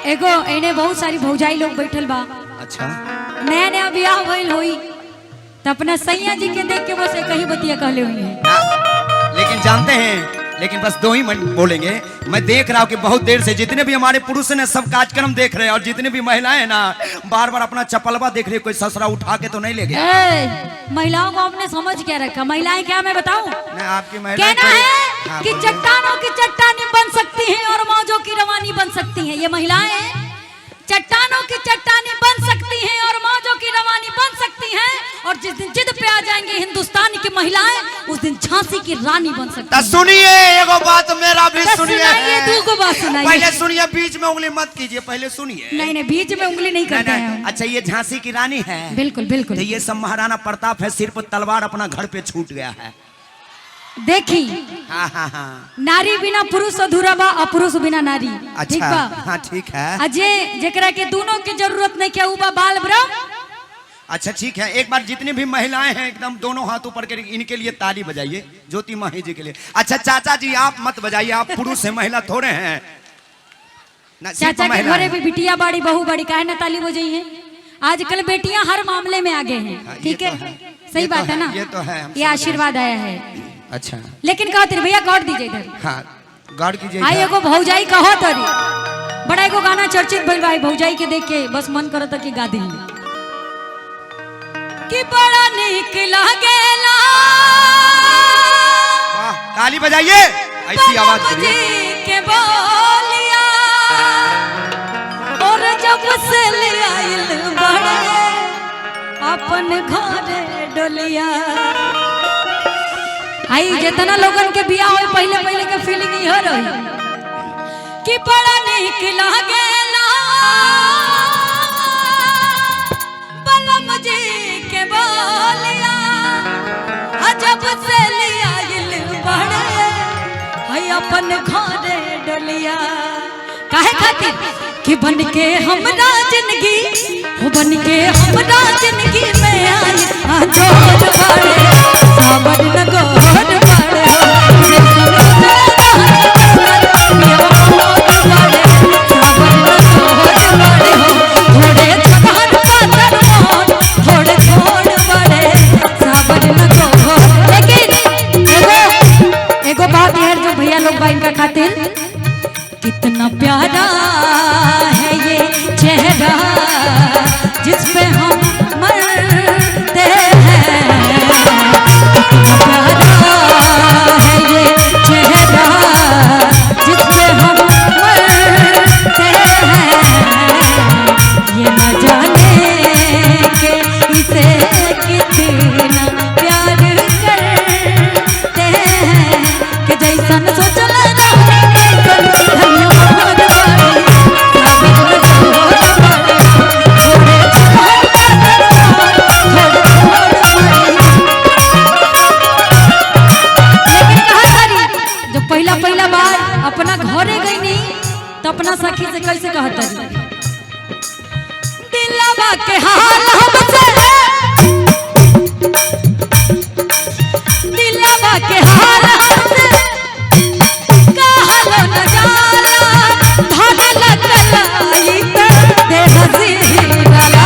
एगो इन्हें बहुत सारी भौजाई लोग बैठल बा। अच्छा नया नया ब्याह भइल होई तो अपना सैया जी के देख के बस एक ही बतिया कहले हुई है। लेकिन जानते हैं, लेकिन बस 2 ही मिनट बोलेंगे। मैं देख रहा हूँ कि बहुत देर से जितने भी हमारे पुरुष ने सब कार्यक्रम देख रहे हैं और जितने भी महिलाएं हैं ना बार बार अपना चप्पलवा देख रही है, कोई ससुरा उठा के तो नहीं ले गया। महिलाओं को आपने समझ क्या रखा? महिलाएं क्या मैं बताऊं? आपकी महिला कहना है कि चट्टानों की चट्टानी बन सकती हैं और मौजों की रवानी बन सकती हैं। ये महिलाएं चट्टानों की चट्टानी बन सकती हैं और मौजों की रवानी बन सकती हैं, और जिस दिन जिद पे आ जाएंगे हिंदुस्तान की महिलाएं उस दिन झांसी की रानी बन सकती हैं। सुनिए एगो बात मेरा भी सुनिए। दूगो बात सुनाइए। पहले सुनिए, बीच में उंगली मत कीजिए, पहले सुनिए। नहीं नहीं, बीच में उंगली नहीं करते हैं। अच्छा, ये झांसी की रानी है? बिल्कुल बिल्कुल। तो ये सब महाराणा प्रताप है, सिर पर तलवार अपना घर पे छूट गया है। देखी हाँ हाँ हाँ, नारी बिना पुरुष अधूरा बा, अपुरुष बिना नारी। अच्छा, ठीक बा? हाँ ठीक है। अजय जेकरा के दोनों की जरूरत नहीं क्या बा बाल ब्रह्म। अच्छा ठीक है, एक बार जितनी भी महिलाएं हैं एकदम दोनों हाथ ऊपर करके इनके लिए ताली बजाइए, ज्योति माही जी के लिए। अच्छा चाचा जी आप मत बजाइए, आप पुरुष है, महिला थोड़े हैं। चाचा के घरे भी बिटिया बाड़ी बहू बाड़ी, काहे ना ताली बजाइए? आजकल बेटियां हर मामले में आगे हैं। ठीक है, सही बात है ना? ये तो है, ये आशीर्वाद आया है। अच्छा लेकिन कहो तेरे भैया गौर दीजिए इधर। हाँ गौर कीजिए। आई एगो भौजाई कहो तरी बड़ा एगो गाना चर्चित भइल भाई, भौजाई के देख के बस मन करता कि गा दी कि बड़ा निक लागेला। वाह, ताली बजाइए, ऐसी आवाज करिए के बोलिया और जब से ले आइल बड़े अपन घरे डोलिया। आई जितना लोगन के बियाह होए पहले पहले के फीलिंग ही हो रही कि बड़ा निक लागेला बलम जी के बोलिया जब से ले आइल बड़े है अपन घरे डोलिया। काहे खातिर कि बन के हमरा जिंदगी हो, बन के हमरा जिंदगी में आई जोर बड़े सावन नगोर बड़े खातिर कितना प्यारा है ये चेहरा जिस पे हम मरते हैं। कितना प्यारा है ये चेहरा जिस पे हम मरते हैं। ये न जाने के इसे कितना प्यार करते हैं कि जैसा न सोचल पहला बार अपना घरे गई नहीं तो अपना सखी से कैसे कहता दिलवा के हाल हमसे, दिलवा के हाल हमसे कहलो न जाला धगला कलाई पे दे हसी वाला।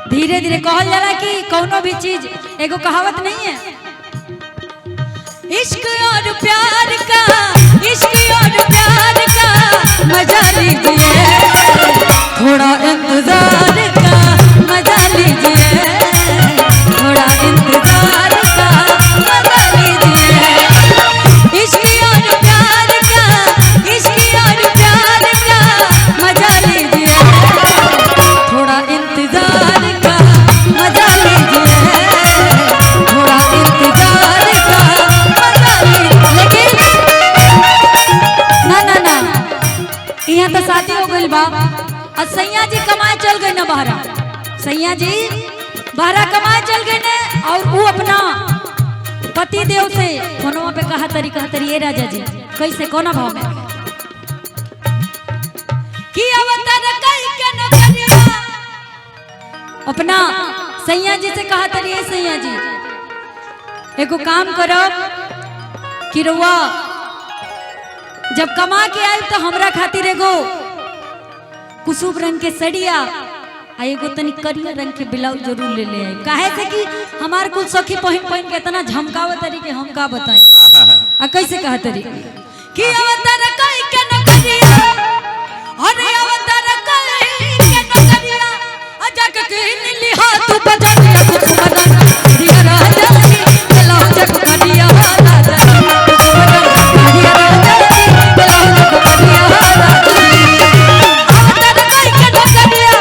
धीरे धीरे कहल जाला कि कोनो भी चीज एगो कहावत नहीं है, इश्क और प्यार का, इश्क और प्यार का मजा लीजिए, थोड़ा इंतजार का मजा लीजिए, थोड़ा इंतजार का मजा लीजिए। इश्क और प्यार का, इश्क और प्यार का मजा लीजिए। यहाँ तो शादी हो गई बा और सैया जी कमाए चल गए ना बहरा। सैया जी बहरा कमाए चल गए ने और वो अपना पति देव से फोनवा पे कहा तरी ये राजा जी कैसे कोना भाव में कि अवतार कई के नौकरिया अपना सैया जी से कहा तरी सैया जी एगो काम करो कि रुआ जब कमा के आए तो हमरा खातिर एगो कुसुम रंग के सड़िया आ एगो तनी करिया रंग के ब्लाउज जरूर ले ले आई। काहे से कि हमार कुल सखी पहिन के इतना झमकावत तरी के हम का बताई। आ कैसे कहा तरी कि अवतार कई के नौकरिया अरे अवतार कई के नौकरिया आ जाके कहनी लिहा तू बजरिया कुछ बदन दिया राजा जी ब्लाउज करिया राजा जी करिया राजा जी ब्लाउज करिया राजा जी अवतार कई के नौकरिया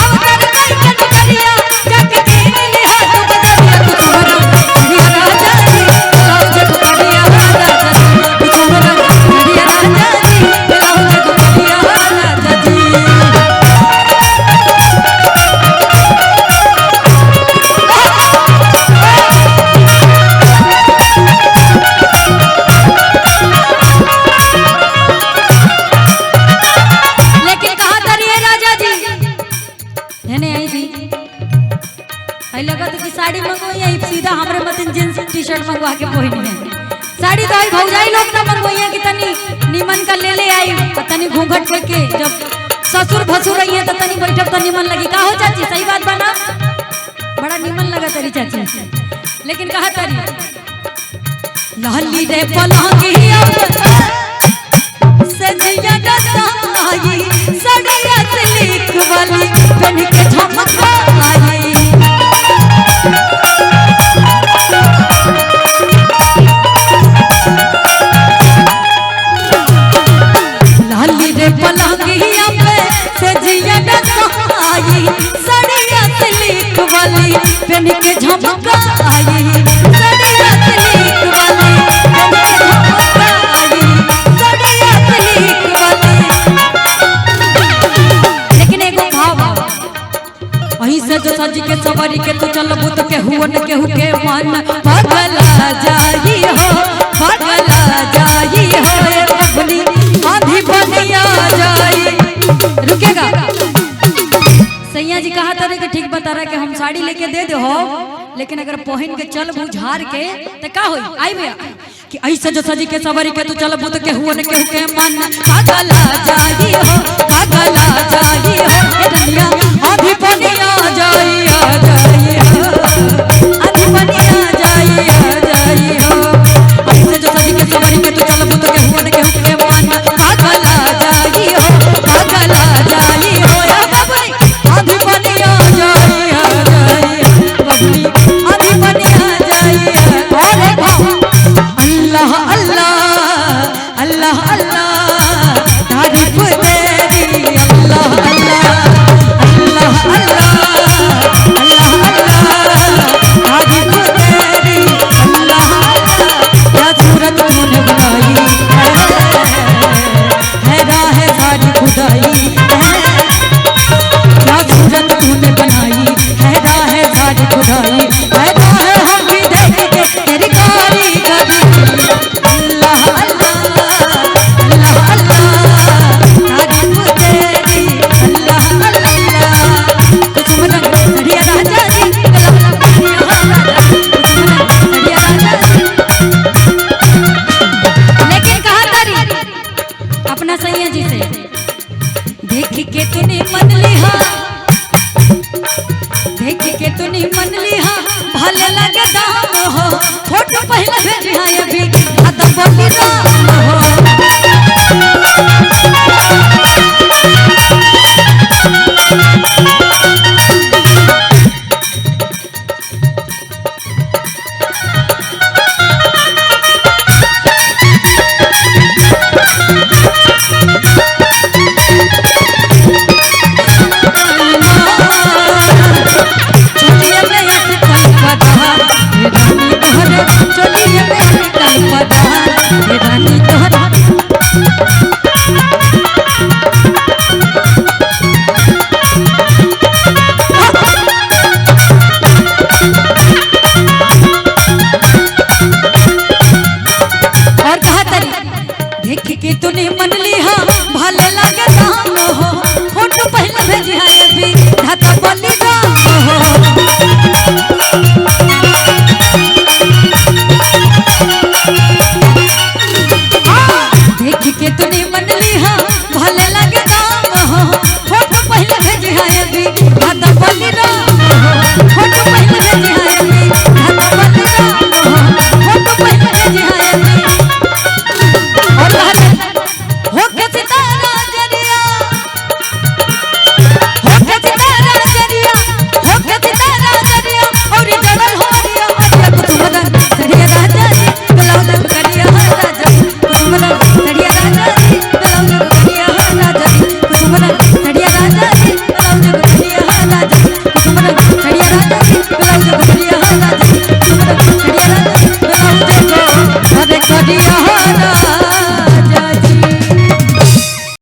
अवतार कई के नौकरिया जाके कहनी लिहा तू बजरिया कुछ बदन दिया राजा जी ब्लाउज करिया राजा जी कुछ बदन दिया राजा जी ब्लाउज करिया राजा जी। लेकिन कहा तरिए राजा जी हेने आई थी आई लगा तो कि साड़ी मंगवाई आई सीधा हमरे मतिन जींस टी शर्ट मंगवा के पहिनी है। साड़ी तो आई भौजाई लोग ना मंगवाई है कि तनी नीमन का ले ले आई तनी घूंघट के जब ससुर भसुर आई है तो तनी बैठब तो नीमन लगी। का हो चाची सही बात बना बड़ा नीमन लगा तरी चाची। लेकिन कहा तरी लाली रे पलंगिया सजिया दसाई सड़िया सिल्क वाली पहन के झमकाई लाली रे पलंगिया पे सजिया दसाई सड़िया सिल्क वाली पहन के झमकाई सड़िया सिल्क वाली पहन के झमकाई सड़िया सिल्क वाली। लेकिन एगो भाव वहीं से जो सज के सवारी के तू चल बुत के हुन के हुके मन पगला जाई हो पगला जाई हो अपनी आधी बनिया जाई। रुकेगा सैया जी कहा तारे कि ठीक बता रहा कि हम साड़ी लेके दे दे हो लेकिन अगर पहन के चल बुझार के तो का होई आई भैया कि ऐसे जो सजी के सवारी के तू चल बुत के हुन के हुके मन पगला जाई हो पगला जाई हो ए रनिया आधी बनिया जाई आ जाई हो आधी बनिया जाई आ जाई हो ऐसे जो सजी के सवारी के तू चल बुत के हुन के हुके मन पगला जाई हो पगला जाई हो या बाबरी आधी बनिया जाई आ जाई बाबरी आधी बनिया जाई अरे अल्लाह अल्लाह अल्लाह अल्लाह तारीफ तेरी अल्लाह अल्लाह अल्लाह अल्लाह अल्लाह अल्लाह तारीफ तेरी अल्लाह अल्लाह क्या सूरत तूने बनाई है राह सारी खुदाई क्या सूरत तूने बनाई है राह सारी खुदाई है राह होगी देख के तेरी कारीगरी अल्लाह अल्लाह अल्लाह अल्लाह तारीफ तेरी अल्लाह अल्लाह कुछ रंग सड़िया राजा जी गला कुछ रंग सड़िया राजा जी। लेकिन कहा तारी अपना सैया जी से देख के तूने मन लिहा देख के तूने मन लिहा भले लगे दाम हो फोटो पहले भेजिया अभी अदब बोली राम हो